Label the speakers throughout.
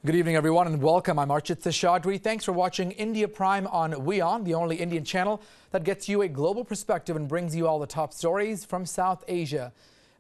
Speaker 1: Good evening, everyone, and welcome. I'm Archit Seshadri. Thanks for watching India Prime on WION, the only Indian channel that gets you a global perspective and brings you all the top stories from South Asia.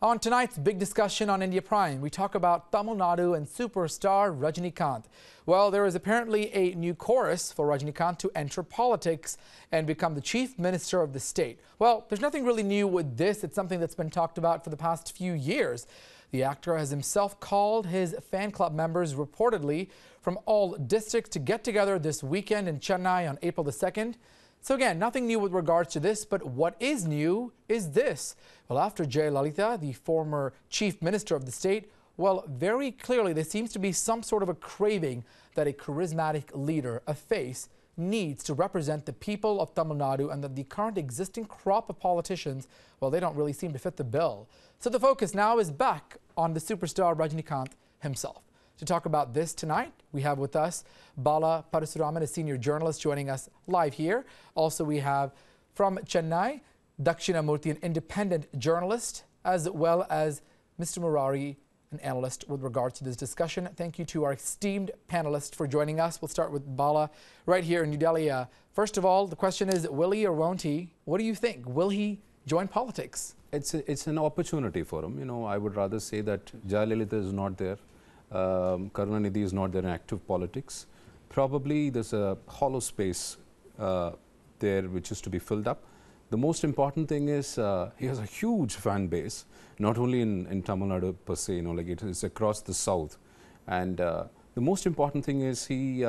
Speaker 1: On tonight's big discussion on India Prime, we talk about Tamil Nadu and superstar Rajinikanth. Well, there is apparently a new chorus for Rajinikanth to enter politics and become the chief minister of the state. Well, there's nothing really new with this. It's something that's been talked about for the past few years. The actor has himself called his fan club members reportedly from all districts to get together this weekend in Chennai on April the 2nd. So again, nothing new with regards to this, but what is new is this. Well, after Jayalalitha, the former chief minister of the state, well, very clearly there seems to be some sort of a craving that a charismatic leader, a face, needs to represent the people of Tamil Nadu, and that the current existing crop of politicians, well, they don't really seem to fit the bill. So the focus now is back on the superstar Rajinikanth himself. To talk about this tonight, we have with us Bala Parasuraman, a senior journalist joining us live here. Also, we have from Chennai, Dakshinamurthy, an independent journalist, as well as Mr. Murari, an analyst with regards to this discussion. Thank you to our esteemed panelists for joining us. We'll start with Bala right here in New Delhi. First of all, the question is, will he or won't he? What do you think? Will he join politics?
Speaker 2: It's an opportunity for him. You know, I would rather say that Jayalalitha is not there. Karunanidhi is not there in active politics. Probably there's a hollow space there which is to be filled up. The most important thing is he has a huge fan base, not only in Tamil Nadu per se, you know, like it is across the south. And the most important thing is he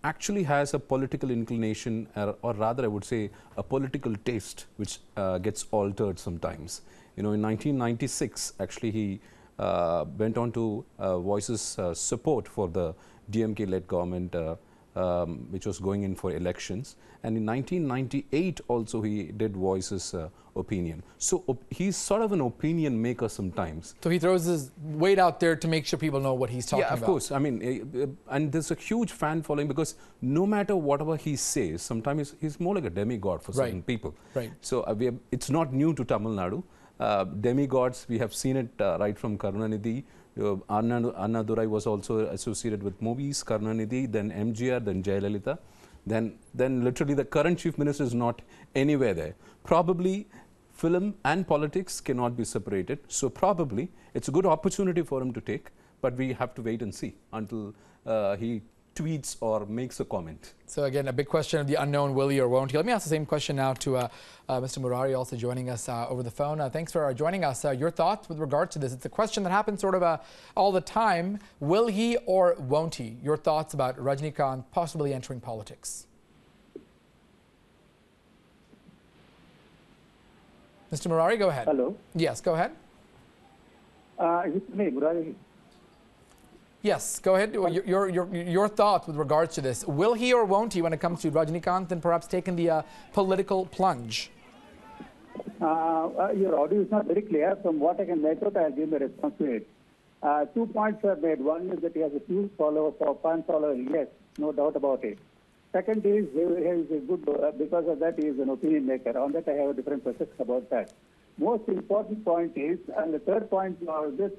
Speaker 2: actually has a political inclination, or rather I would say a political taste, which gets altered sometimes. You know, in 1996, actually he went on to voice support for the DMK-led government, which was going in for elections. And in 1998 also he did voice his opinion. So he's sort of an opinion maker sometimes.
Speaker 1: So he throws his weight out there to make sure people know what he's talking about.
Speaker 2: Yeah, of course. I mean, and there's a huge fan following because no matter whatever he says, sometimes he's more like a demigod for certain people.
Speaker 1: Right.
Speaker 2: So it's not new to Tamil Nadu. Demigods, we have seen it right from Karunanidhi. Anna Durai was also associated with movies, Karunanidhi, then MGR, then Jayalalitha. Then literally the current chief minister is not anywhere there. Probably film and politics cannot be separated. So probably it's a good opportunity for him to take, but we have to wait and see until he tweets or makes a comment.
Speaker 1: So again, a big question of the unknown, will he or won't he? Let me ask the same question now to Mr. Murari, also joining us over the phone. Thanks for joining us. Your thoughts with regard to this? It's a question that happens sort of all the time. Will he or won't he? Your thoughts about Rajinikanth possibly entering politics? Mr. Murari, go ahead.
Speaker 3: Hello.
Speaker 1: Yes, go ahead.
Speaker 3: Is it me, Murari?
Speaker 1: Yes, go ahead. Your thoughts with regards to this. Will he or won't he when it comes to Rajinikanth and perhaps taking the political plunge?
Speaker 3: Your audio is not very clear. From what I can make out, I'll give a response to it. 2 points are made. One is that he has a huge follower, fan follower. Yes, no doubt about it. Second is he is a good, because of that he is an opinion maker. On that I have a different perception about that. Most important point is, and the third point is this,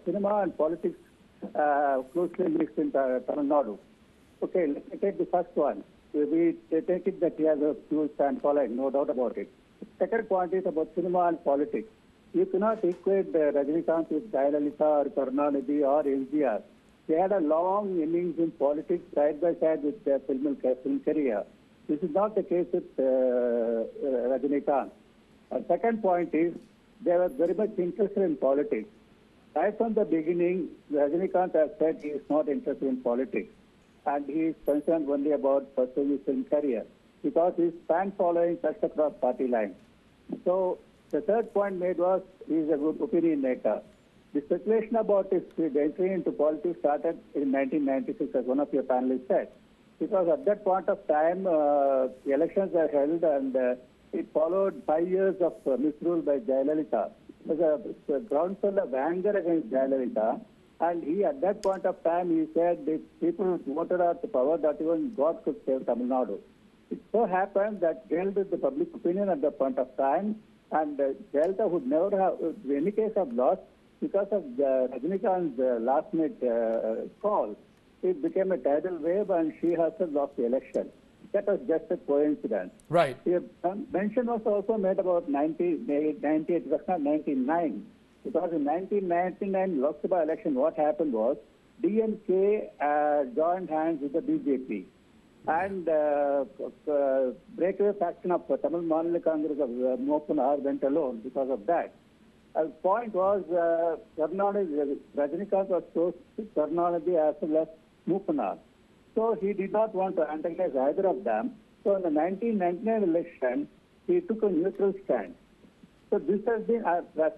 Speaker 3: cinema and politics closely mixed in Tamil Nadu. Okay, let me take the first one. We take it that he has a huge fan following, no doubt about it. Second point is about cinema and politics. You cannot equate Rajinikanth with Jayalalitha or Karunanidhi or MGR. They had a long innings in politics side by side with their film career. This is not the case with Rajinikanth. Second point is they were very much interested in politics. Right from the beginning, Rajinikanth has said he is not interested in politics, and he is concerned only about pursuing his film career because his fan following cuts across party lines. So the third point made was he is a good opinion maker. The speculation about his entry into politics started in 1996, as one of your panelists said, because at that point of time, elections were held, and it followed 5 years of misrule by Jayalalitha. There was a groundswell of anger against Jayalalitha, and he, at that point of time, he said if people voted out the power, that even God could save Tamil Nadu. It so happened that held the public opinion at that point of time, and Jayalalitha would never have, in any case of loss, because of Rajinikanth's last-minute call, it became a tidal wave and she herself lost the election. That was just a coincidence.
Speaker 1: Right.
Speaker 3: Mention was also made about 1998, it was not 1999. Because in 1999 Lok Sabha election, what happened was DMK joined hands with the BJP. And breakaway faction of Tamil Maanila Congress of Mopunar went alone because of that. The point was, Rajinikanth was close to Karnataka as well as Mopunar. So he did not want to antagonize either of them. So in the 1999 election, he took a neutral stand. So this has been,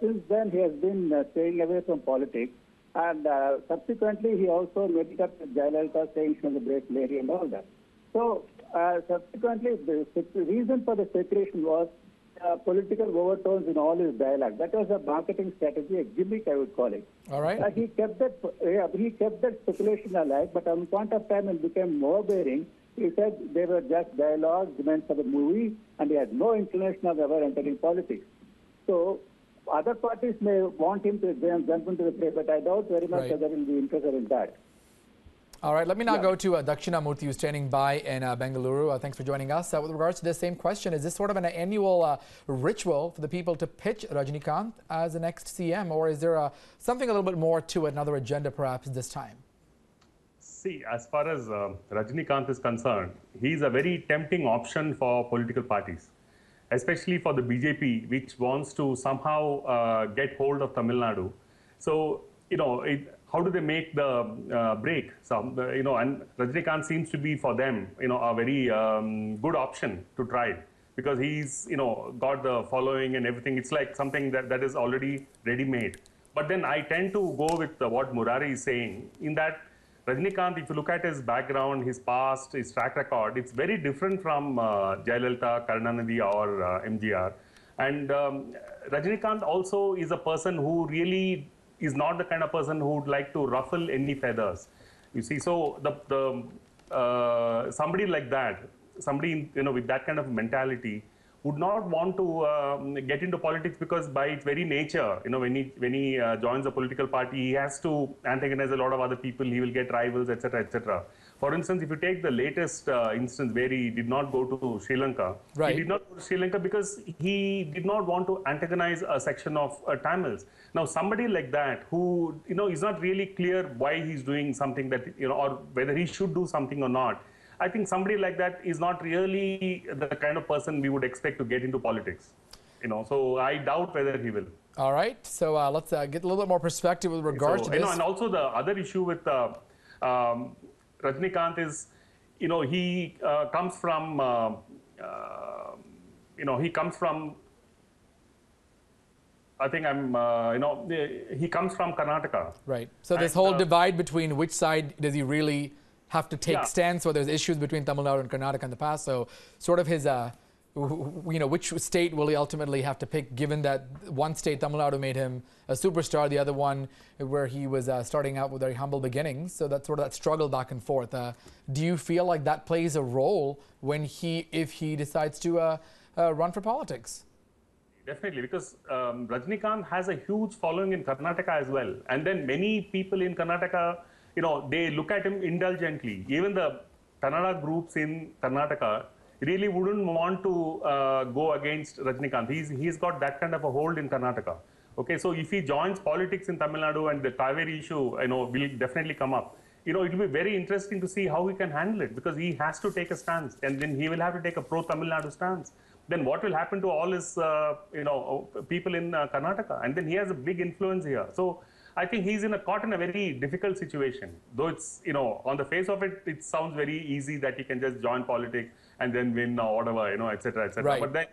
Speaker 3: since then he has been staying away from politics. And subsequently, he also made it up with Jayalalitha, saying she was a great lady and all that. So subsequently, the reason for the separation was political overtones in all his dialogue. That was a marketing strategy, a gimmick, I would call it.
Speaker 1: All right.
Speaker 3: He kept that speculation alive, but at one point of time it became more bearing. He said they were just dialogues meant for the movie, and he had no inclination of ever entering politics. So other parties may want him to jump into the fray, but I doubt very much whether he will be interested in that.
Speaker 1: All right, let me now go to Dakshinamurthy, who's standing by in Bengaluru. Thanks for joining us. With regards to this same question, is this sort of an annual ritual for the people to pitch Rajinikanth as the next CM, or is there something a little bit more to it, another agenda perhaps this time?
Speaker 4: See, as far as Rajinikanth is concerned, he's a very tempting option for political parties, especially for the BJP, which wants to somehow get hold of Tamil Nadu. So, how do they make the break? So, and Rajinikanth seems to be for them, a very good option to try, because he's, got the following and everything. It's like something that is already ready-made. But then I tend to go with what Murari is saying, in that Rajinikanth, if you look at his background, his past, his track record, it's very different from Jayalalitha, Karunanidhi or MGR. And Rajinikanth also is a person who really is not the kind of person who would like to ruffle any feathers. You see, so somebody like that, somebody with that kind of mentality would not want to get into politics, because by its very nature, when he joins a political party, he has to antagonize a lot of other people. He will get rivals, etc., etc. For instance, if you take the latest instance where he did not go to Sri Lanka, he did not go to Sri Lanka because he did not want to antagonize a section of Tamils. Now, somebody like that who is not really clear why he's doing something that or whether he should do something or not. I think somebody like that is not really the kind of person we would expect to get into politics. So I doubt whether he will.
Speaker 1: All right. So let's get a little bit more perspective with regards to this.
Speaker 4: And also the other issue with Rajinikanth is, he comes from, I think he comes from Karnataka.
Speaker 1: Right. So this whole divide between which side does he really have to take stance, where there's issues between Tamil Nadu and Karnataka in the past. So sort of his, which state will he ultimately have to pick, given that one state, Tamil Nadu, made him a superstar, the other one where he was starting out with very humble beginnings. So that's sort of that struggle back and forth. Do you feel like that plays a role when if he decides to run for politics?
Speaker 4: Definitely, because Rajinikanth has a huge following in Karnataka as well. And then many people in Karnataka, they look at him indulgently. Even the Kannada groups in Karnataka really wouldn't want to go against Rajinikanth. He's got that kind of a hold in Karnataka. Okay, so if he joins politics in Tamil Nadu, and the Kaveri issue, will definitely come up. It will be very interesting to see how he can handle it, because he has to take a stance, and then he will have to take a pro-Tamil Nadu stance. Then what will happen to all his, people in Karnataka? And then he has a big influence here. So I think he's caught in a very difficult situation. Though it's, on the face of it, it sounds very easy that he can just join politics and then win or whatever, etc., etc.
Speaker 1: Right.
Speaker 4: But then,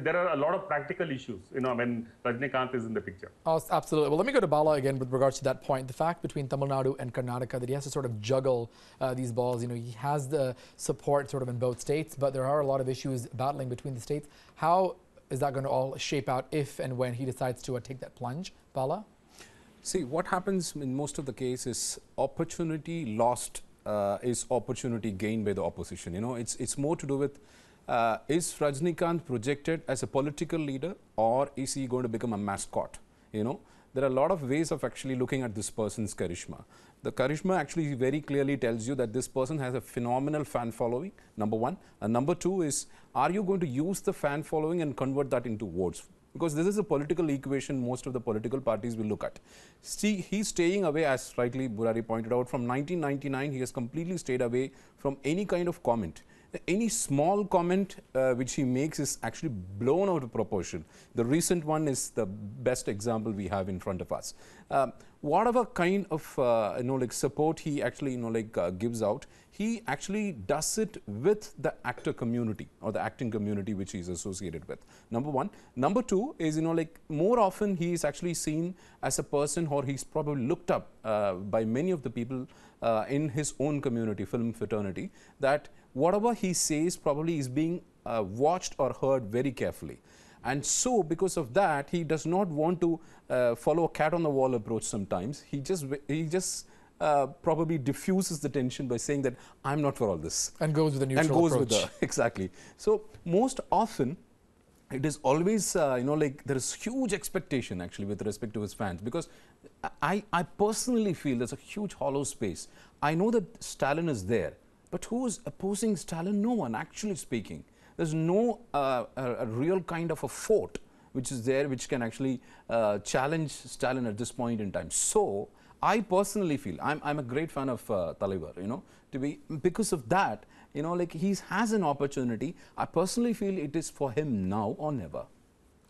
Speaker 4: there are a lot of practical issues, when Rajinikanth is in the picture.
Speaker 1: Oh, absolutely. Well, let me go to Bala again with regards to that point. The fact between Tamil Nadu and Karnataka that he has to sort of juggle these balls. He has the support sort of in both states, but there are a lot of issues battling between the states. How is that going to all shape out if and when he decides to take that plunge? Bala?
Speaker 2: See, what happens in most of the cases, opportunity lost is opportunity gained by the opposition. It's more to do with is Rajinikanth projected as a political leader, or is he going to become a mascot? there are a lot of ways of actually looking at this person's charisma. The charisma actually very clearly tells you that this person has a phenomenal fan following, number one. And number two is, are you going to use the fan following and convert that into votes? Because this is a political equation most of the political parties will look at. See, he's staying away, as rightly Burari pointed out, from 1999, he has completely stayed away from any kind of comment. Any small comment which he makes is actually blown out of proportion. The recent one is the best example we have in front of us. Whatever kind of support he actually gives out, he actually does it with the actor community or the acting community which he is associated with. Number one. Number two is more often he is actually seen as a person, or he's probably looked up by many of the people in his own community, film fraternity, that whatever he says probably is being watched or heard very carefully. And so because of that, he does not want to follow a cat on the wall approach sometimes. He just probably diffuses the tension by saying that I'm not for all this.
Speaker 1: And goes with a neutral approach.
Speaker 2: With exactly. So most often it is always, there is huge expectation actually with respect to his fans, because I personally feel there's a huge hollow space. I know that Stalin is there, but who is opposing Stalin? No one, actually speaking. There's no a real kind of a fort which is there which can actually challenge Stalin at this point in time. So I personally feel, I'm a great fan of Talaivar, because of that, he has an opportunity. I personally feel it is for him now or never.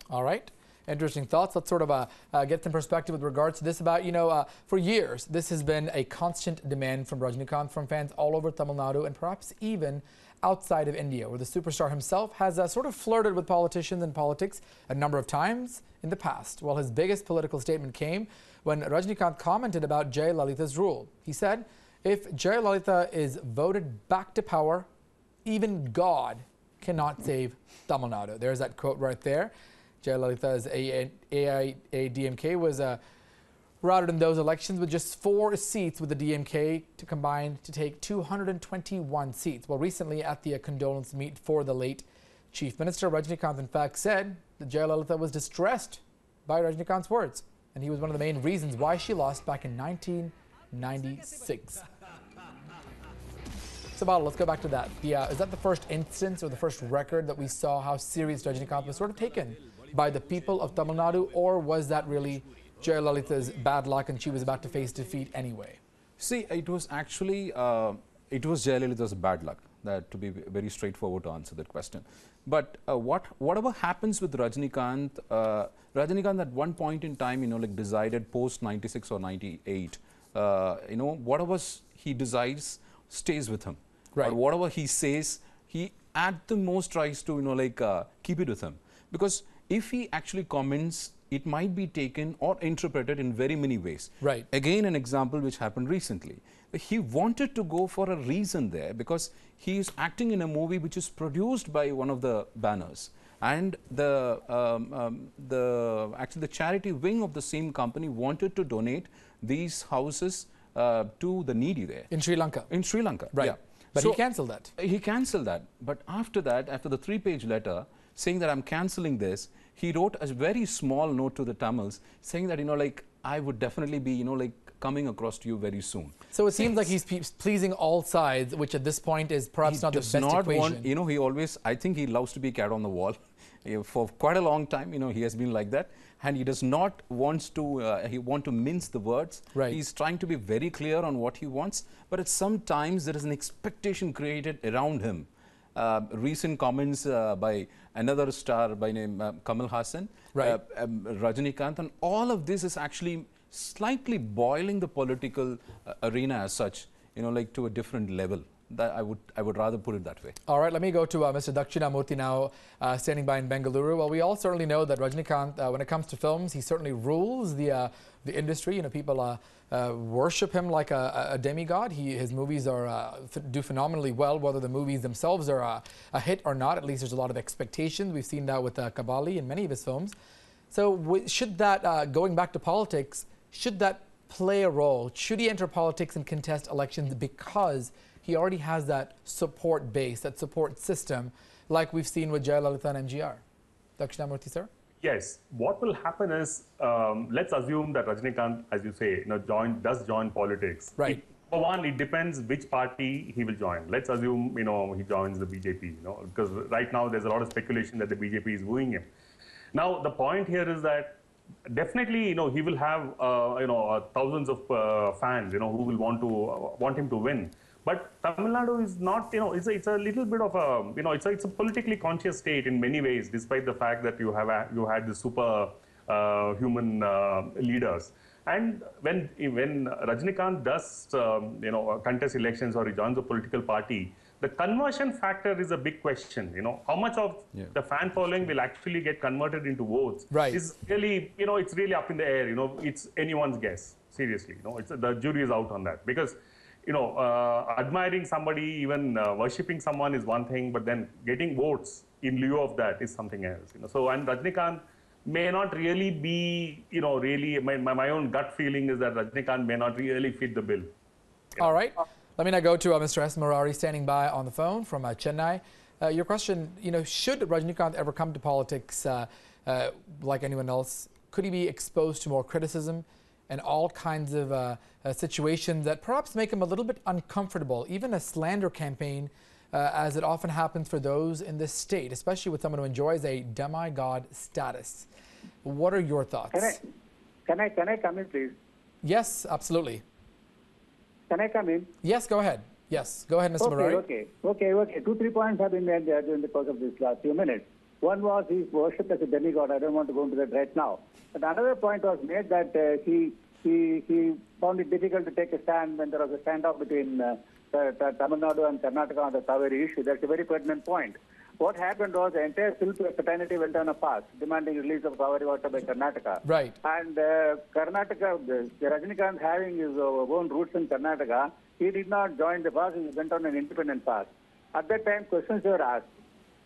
Speaker 1: All right. Interesting thoughts. Let's sort of get some perspective with regards to this. About, for years, this has been a constant demand from Rajinikanth, from fans all over Tamil Nadu and perhaps even outside of India, where the superstar himself has sort of flirted with politicians and politics a number of times in the past. Well, his biggest political statement came when Rajinikanth commented about Jayalalitha's rule. He said, if Jayalalitha is voted back to power, even God cannot save Tamil Nadu. There's that quote right there. Jayalalitha's AIADMK was routed in those elections with just 4 seats, with the DMK to combine to take 221 seats. Well, recently at the condolence meet for the late Chief Minister, Rajinikanth in fact said that Jayalalitha was distressed by Rajinikanth's words, and he was one of the main reasons why she lost back in 1996. So, Badal, let's go back to that. Is that the first instance or the first record that we saw how serious Rajinikanth was sort of taken by the people of Tamil Nadu, or was that really Jayalalitha's bad luck and she was about to face defeat anyway?
Speaker 2: See, it was actually, it was Jayalalitha's bad luck, to be very straightforward to answer that question. But whatever happens with Rajinikanth, Rajinikanth at one point in time, decided post 96 or 98, whatever he decides stays with him.
Speaker 1: Right.
Speaker 2: Or whatever he says, he at the most tries to, keep it with him. Because if he actually comments, it might be taken or interpreted in very many ways.
Speaker 1: Right.
Speaker 2: Again, an example which happened recently. He wanted to go for a reason there because he is acting in a movie which is produced by one of the banners. And actually the charity wing of the same company wanted to donate these houses to the needy there.
Speaker 1: In Sri Lanka.
Speaker 2: In Sri Lanka,
Speaker 1: right.
Speaker 2: Yeah.
Speaker 1: But he cancelled that.
Speaker 2: He cancelled that. But after that, after the 3-page letter saying that I'm cancelling this, he wrote a very small note to the Tamils saying that, I would definitely be, coming across to you very soon.
Speaker 1: So it seems like he's pleasing all sides, which at this point is perhaps not the best equation.
Speaker 2: He always, I think he loves to be cat on the wall. For quite a long time, he has been like that. And he does not want to mince the words.
Speaker 1: Right.
Speaker 2: He's trying to be very clear on what he wants. But at sometimes there is an expectation created around him. Recent comments by another star by name Kamal Hassan,
Speaker 1: right.
Speaker 2: Rajinikanth, and all of this is actually slightly boiling the political arena as such, to a different level. That I would rather put it that way.
Speaker 1: All right, let me go to Mr. Dakshinamurthy now, standing by in Bengaluru. Well, we all certainly know that Rajinikanth, when it comes to films, he certainly rules the industry. People worship him like a demigod. His movies do phenomenally well, whether the movies themselves are a hit or not. At least there's a lot of expectations. We've seen that with Kabali in many of his films. So should that, going back to politics, should that play a role? Should he enter politics and contest elections because he already has that support base, that support system, like we've seen with Jayalalitha and MGR? Dakshinamurthy, sir?
Speaker 4: Yes. What will happen is, let's assume that Rajinikanth, as you say, does join politics.
Speaker 1: Right.
Speaker 4: For one, it depends which party he will join. Let's assume, he joins the BJP, because right now there's a lot of speculation that the BJP is wooing him. Now, the point here is that definitely, he will have, thousands of fans, who will want him to win. But Tamil Nadu is not, it's a little bit of a, it's a politically conscious state in many ways, despite the fact that you had the super human leaders. And when Rajinikanth does, contest elections or he joins a political party, the conversion factor is a big question. How much of the fan following will actually get converted into votes is really, it's really up in the air. It's anyone's guess. Seriously, the jury is out on that because. Admiring somebody, even worshipping someone is one thing, but then getting votes in lieu of that is something else. So, and Rajinikanth may not really be, really, my own gut feeling is that Rajinikanth may not really fit the bill.
Speaker 1: All right. Let me now go to Mr. S. Murari standing by on the phone from Chennai. Your question, should Rajinikanth ever come to politics like anyone else? Could he be exposed to more criticism and all kinds of situations that perhaps make him a little bit uncomfortable, even a slander campaign, as it often happens for those in this state, especially with someone who enjoys a demigod status? What are your thoughts?
Speaker 3: Can I come in, please?
Speaker 1: Yes, absolutely.
Speaker 3: Can I come in?
Speaker 1: Yes, go ahead. Yes, go ahead, Mr. Murari.
Speaker 3: Okay. 2-3 points have been made there during the course of these last few minutes. One was he's worshipped as a demigod. I don't want to go into that right now. But another point was made that he found it difficult to take a stand when there was a standoff between Tamil Nadu and Karnataka on the Kaveri issue. That's a very pertinent point. What happened was the entire silk fraternity went on a fast, demanding release of Kaveri water by Karnataka.
Speaker 1: Right.
Speaker 3: And Karnataka, the Rajinikanth having his own roots in Karnataka, he did not join the fast, he went on an independent fast. At that time, questions were asked.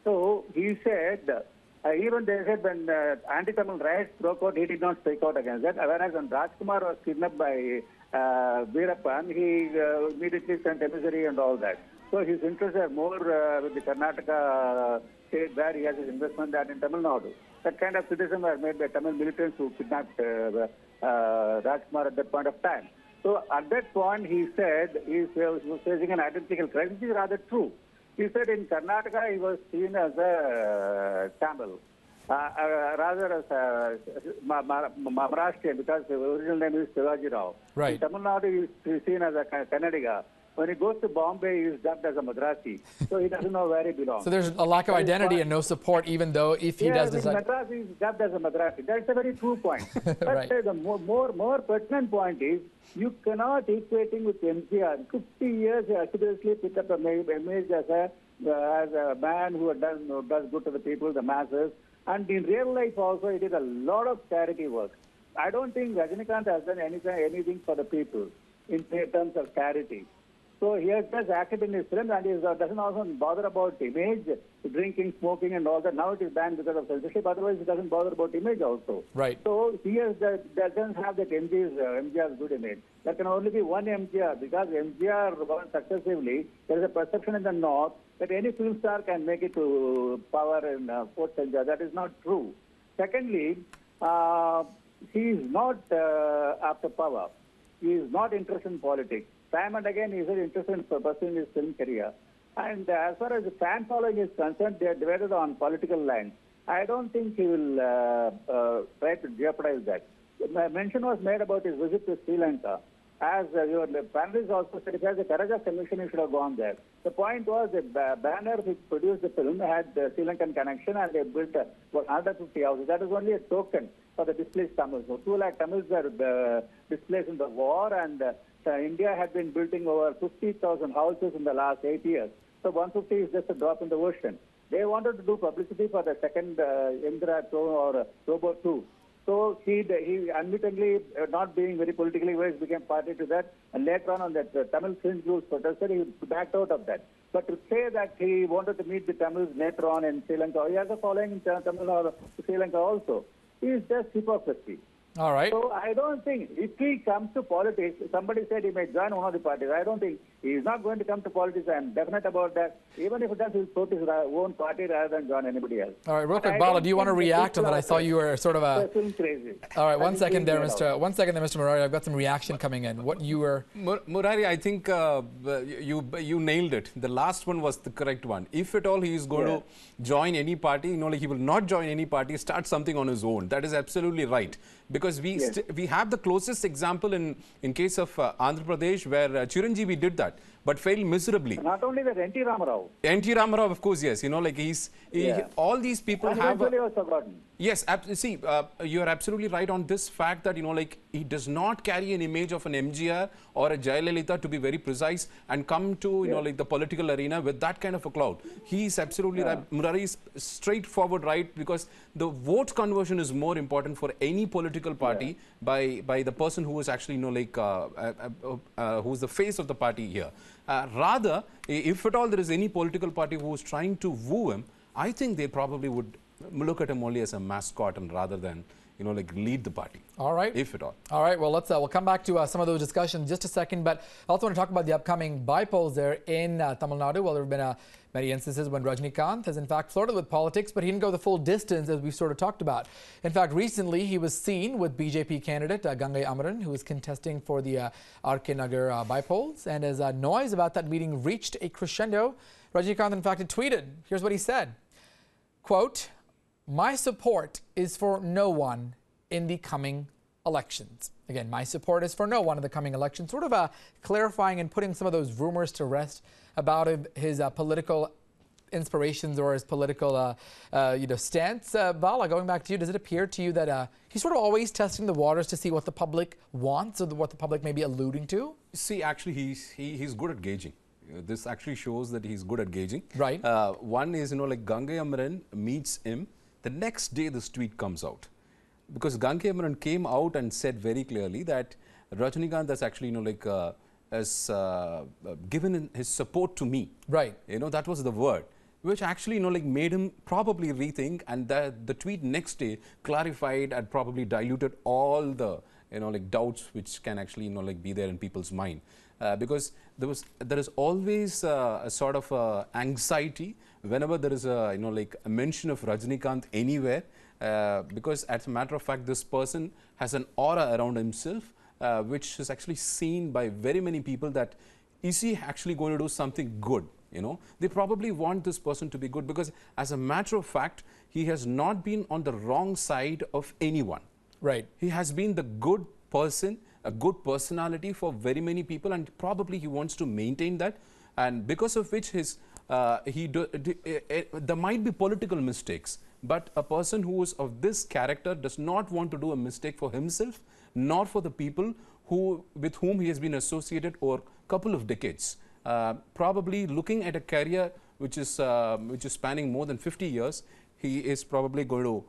Speaker 3: So he said, even they said when anti-Tamil riots broke out, he did not speak out against that. Whereas when Rajkumar was kidnapped by Veerappan, he immediately sent emissary and all that. So his interests are more with the Karnataka state where he has his investment than in Tamil Nadu. That kind of criticism was made by Tamil militants who kidnapped Rajkumar at that point of time. So at that point, he said he was facing an identical crisis, which is rather true. He said in Karnataka, he was seen as a Tamil, rather as a Maharashtrian, because the original name is Shivaji Rao.
Speaker 1: Right.
Speaker 3: In Tamil Nadu, he is seen as a Kannadiga. When he goes to Bombay, he is dubbed as a Madrasi. So he doesn't know where he belongs.
Speaker 1: So there's a lack of identity and no support, even though if he does decide.
Speaker 3: Madrasi is dubbed as a Madrasi. That's a very true point. But
Speaker 1: Right.
Speaker 3: The more pertinent point is, you cannot equating with MGR. 50 years, he accidentally picked up an image as a man who does good to the people, the masses. And in real life also, he did a lot of charity work. I don't think Rajinikanth has done anything for the people in terms of charity. So he has just acted in his film and he doesn't also bother about image, drinking, smoking and all that. Now it is banned because of censorship. Otherwise, he doesn't bother about image also.
Speaker 1: Right.
Speaker 3: So he doesn't have that MGR's good image. There can only be one MGR because MGR won successively. There is a perception in the north that any film star can make it to power in fourth century. That is not true. Secondly, he is not after power. He is not interested in politics. Time and again, he is interested in pursuing his film career. And as far as the fan following is concerned, they are divided on political lines. I don't think he will try to jeopardize that. Mention was made about his visit to Sri Lanka. As your panelists also said, if he has the courage of commission, he should have gone there. The point was the banner which produced the film had the Sri Lankan connection and they built 150 houses. That is only a token for the displaced Tamils. So 2 lakh Tamils were displaced in the war and India had been building over 50,000 houses in the last 8 years. So 150 is just a drop in the ocean. They wanted to do publicity for the second Indira or Robo 2. So he admittedly, not being very politically wise, became party to that. And later on that Tamil fringe groups protested, he backed out of that. But to say that he wanted to meet the Tamils later on in Sri Lanka, he has a following in Tamil or Sri Lanka also. He is just hypocrisy.
Speaker 1: All right.
Speaker 3: So I don't think, if he comes to politics, somebody said he may join one of the parties. I don't think He is not going to come to politics. I am definite about that. Even if he does, he will vote his own party rather than join anybody else.
Speaker 1: All right, real quick, Bala, do you want to react on that? I saw you were sort of a...
Speaker 3: Crazy.
Speaker 1: All right, one second there, Mr. Murari. I've got some reaction coming in. What you were...
Speaker 2: Murari, I think you nailed it. The last one was the correct one. If at all he is going to join any party, like he will not join any party, start something on his own. That is absolutely right. Because we have the closest example in case of Andhra Pradesh, where Chiranjeevi did that, but failed miserably.
Speaker 3: Not only that, N.T. Ramarao.
Speaker 2: N.T. Ramarao, of course, yes. Like all these people have...
Speaker 3: was forgotten.
Speaker 2: Yes, see, you are absolutely right on this fact that, like he does not carry an image of an MGR or a Jayalalitha, to be very precise, and come to, like the political arena with that kind of a cloud. He is absolutely right. Murari is straightforward right, because the vote conversion is more important for any political party by the person who is actually, who is the face of the party here. Rather, if at all there is any political party who is trying to woo him, I think they probably would look at him only as a mascot and rather than, like lead the party.
Speaker 1: All right.
Speaker 2: If at all.
Speaker 1: All right. Well, we'll come back to some of those discussions in just a second. But I also want to talk about the upcoming by-polls there in Tamil Nadu. Well, there have been many instances when Rajinikanth has in fact flirted with politics, but he didn't go the full distance as we've sort of talked about. In fact, recently he was seen with BJP candidate Gangai Amaran, who is contesting for the RK Nagar by-polls. And as noise about that meeting reached a crescendo, Rajinikanth in fact had tweeted. Here's what he said. Quote, "My support is for no one in the coming elections." Again, my support is for no one in the coming elections. Sort of clarifying and putting some of those rumors to rest about his political inspirations or his political stance. Bala, going back to you, does it appear to you that he's sort of always testing the waters to see what the public wants or what the public may be alluding to?
Speaker 2: See, actually, he's good at gauging. This actually shows that he's good at gauging.
Speaker 1: Right.
Speaker 2: One is, like Gangai Amaran meets him. The next day, this tweet comes out. Because Gangai Amaran came out and said very clearly that Rajinikanth has actually, has given his support to me.
Speaker 1: Right.
Speaker 2: That was the word, which actually, made him probably rethink, and the tweet next day clarified and probably diluted all the, doubts which can actually, be there in people's mind. Because there is always a sort of anxiety whenever there is a a mention of Rajinikanth anywhere, because as a matter of fact, this person has an aura around himself, which is actually seen by very many people that is he actually going to do something good? They probably want this person to be good, because as a matter of fact, he has not been on the wrong side of anyone.
Speaker 1: Right.
Speaker 2: He has been the good person, a good personality for very many people, and probably he wants to maintain that, and because of which there might be political mistakes, but a person who is of this character does not want to do a mistake for himself nor for the people with whom he has been associated over a couple of decades. Probably looking at a career which is spanning more than 50 years, he is probably going to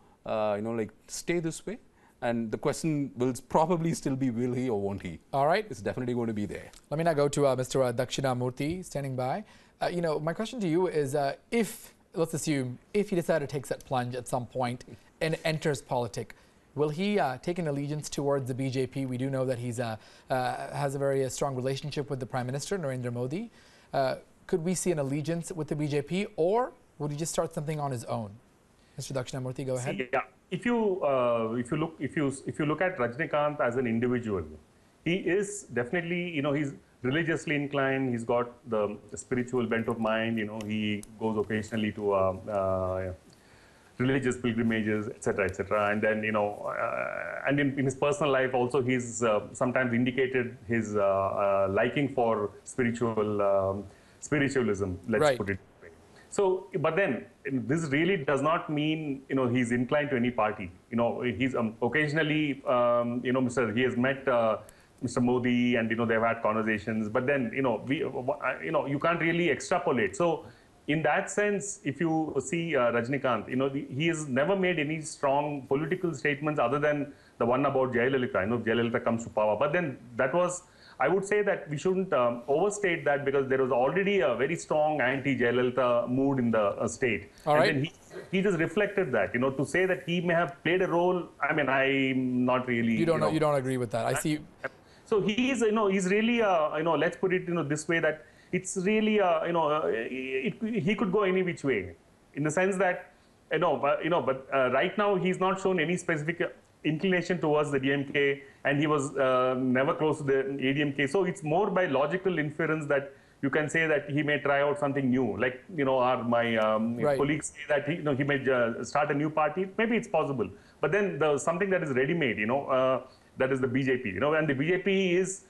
Speaker 2: stay this way. And the question will probably still be, will he or won't he?
Speaker 1: All right.
Speaker 2: It's definitely going to be there.
Speaker 1: Let me now go to Mr. Dakshinamurthy standing by. My question to you is, let's assume, if he decided to take that plunge at some point and enters politics, will he take an allegiance towards the BJP? We do know that he's has a very strong relationship with the Prime Minister, Narendra Modi. Could we see an allegiance with the BJP, or would he just start something on his own? Mr. Dakshinamurthy, go ahead.
Speaker 4: Yeah. If you look at Rajinikanth as an individual, he is definitely, he's religiously inclined. He's got the spiritual bent of mind. He goes occasionally to religious pilgrimages, etc., etc. And then, and in his personal life also, he's sometimes indicated his liking for spiritualism. Let's put it. So, but then this really does not mean, he's inclined to any party. He's occasionally, he has met Mr. Modi, and, they've had conversations, but then, you can't really extrapolate. So in that sense, if you see Rajinikanth, he has never made any strong political statements other than the one about Jayalalitha. Jayalalitha comes to power, but then that was, I would say that we shouldn't overstate that, because there was already a very strong anti-Jayalalitha mood in the state.
Speaker 1: All right.
Speaker 4: And then he just reflected that, to say that he may have played a role. I mean, I'm not really.
Speaker 1: You don't agree with that. I see.
Speaker 4: So he is, he's really, let's put it, this way, that it's really, he could go any which way, in the sense that, but right now he's not shown any specific inclination towards the DMK, and he was never close to the ADMK. So it's more by logical inference that you can say that he may try out something new. Like, my colleagues say that he may start a new party. Maybe it's possible. But then something that is ready-made, that is the BJP, and the BJP is,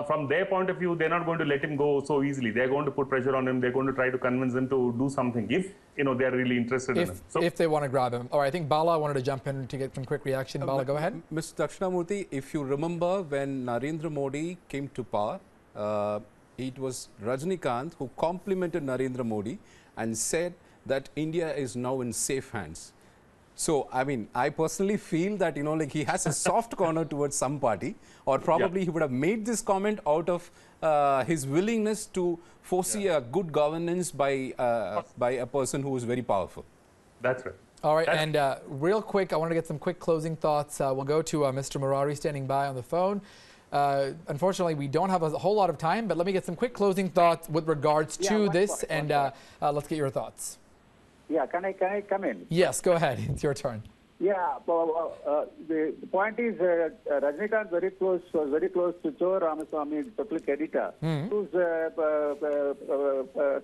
Speaker 4: from their point of view, they're not going to let him go so easily. They're going to put pressure on him. They're going to try to convince him to do something if, they're really interested in him. So,
Speaker 1: if they want to grab him. All right, I think Bala wanted to jump in to get some quick reaction. Bala, go ahead.
Speaker 2: Mr. Dakshinamurthy, if you remember when Narendra Modi came to power, it was Rajinikanth who complimented Narendra Modi and said that India is now in safe hands. So, I mean, I personally feel that, he has a soft corner towards some party, or probably he would have made this comment out of his willingness to foresee a good governance by a person who is very powerful.
Speaker 4: That's right.
Speaker 1: All right, and real quick, I want to get some quick closing thoughts. We'll go to Mr. Murari standing by on the phone. Unfortunately, we don't have a whole lot of time, but let me get some quick closing thoughts with regards to this, and let's get your thoughts.
Speaker 3: Yeah, can I come in?
Speaker 1: Yes, go ahead. It's your turn.
Speaker 3: Yeah, the point is Rajinikanth was very close to Cho Ramaswamy, the public editor, whose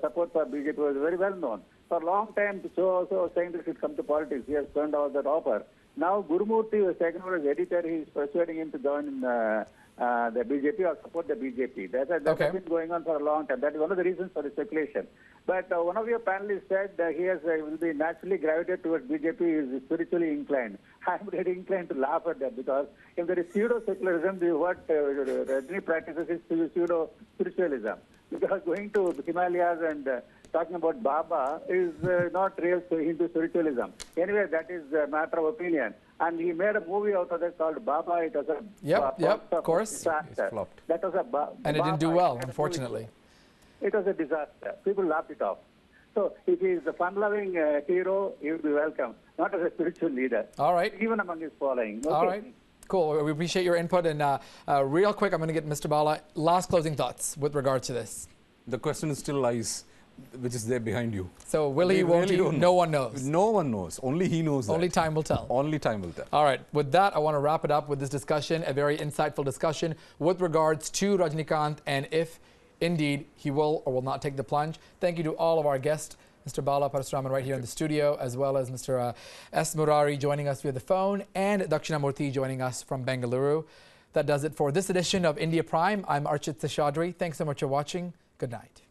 Speaker 3: support for BJP was very well known. For a long time, Cho also was saying that he should come to politics. He has turned out that offer. Now, Gurumurthy was taken over as editor. He is persuading him to join in the BJP or support the BJP. That has been going on for a long time. That is one of the reasons for the speculation. But one of your panelists said he will be naturally gravitated towards BJP. He is spiritually inclined. I'm really inclined to laugh at that, because if there is pseudo-secularism, what Rajini practices is pseudo-spiritualism. Because going to the Himalayas and talking about Baba is not real Hindu spiritualism. Anyway, that is a matter of opinion. And he made a movie out of that called Baba. It was a
Speaker 1: of course.
Speaker 3: Disaster. That was
Speaker 1: and it didn't do well, unfortunately.
Speaker 3: It was a disaster. People laughed it off. So if he is a fun-loving hero, he will be welcome, not as a spiritual leader.
Speaker 1: All right.
Speaker 3: Even among his following. Okay.
Speaker 1: All right. Cool. We appreciate your input. And real quick, I'm going to get Mr. Bala. Last closing thoughts with regard to this.
Speaker 2: The question still lies, which is there behind you.
Speaker 1: So will he, won't he? No one knows.
Speaker 2: No one knows. Only he knows that.
Speaker 1: Only time will tell.
Speaker 2: Only time will tell.
Speaker 1: All right. With that, I want to wrap it up with this discussion, a very insightful discussion with regards to Rajinikanth and if indeed he will or will not take the plunge. Thank you to all of our guests, Mr. Bala Parasuraman right here in the studio, as well as Mr. S. Murari joining us via the phone, and Dakshinamurthy joining us from Bengaluru. That does it for this edition of India Prime. I'm Archit Seshadri. Thanks so much for watching. Good night.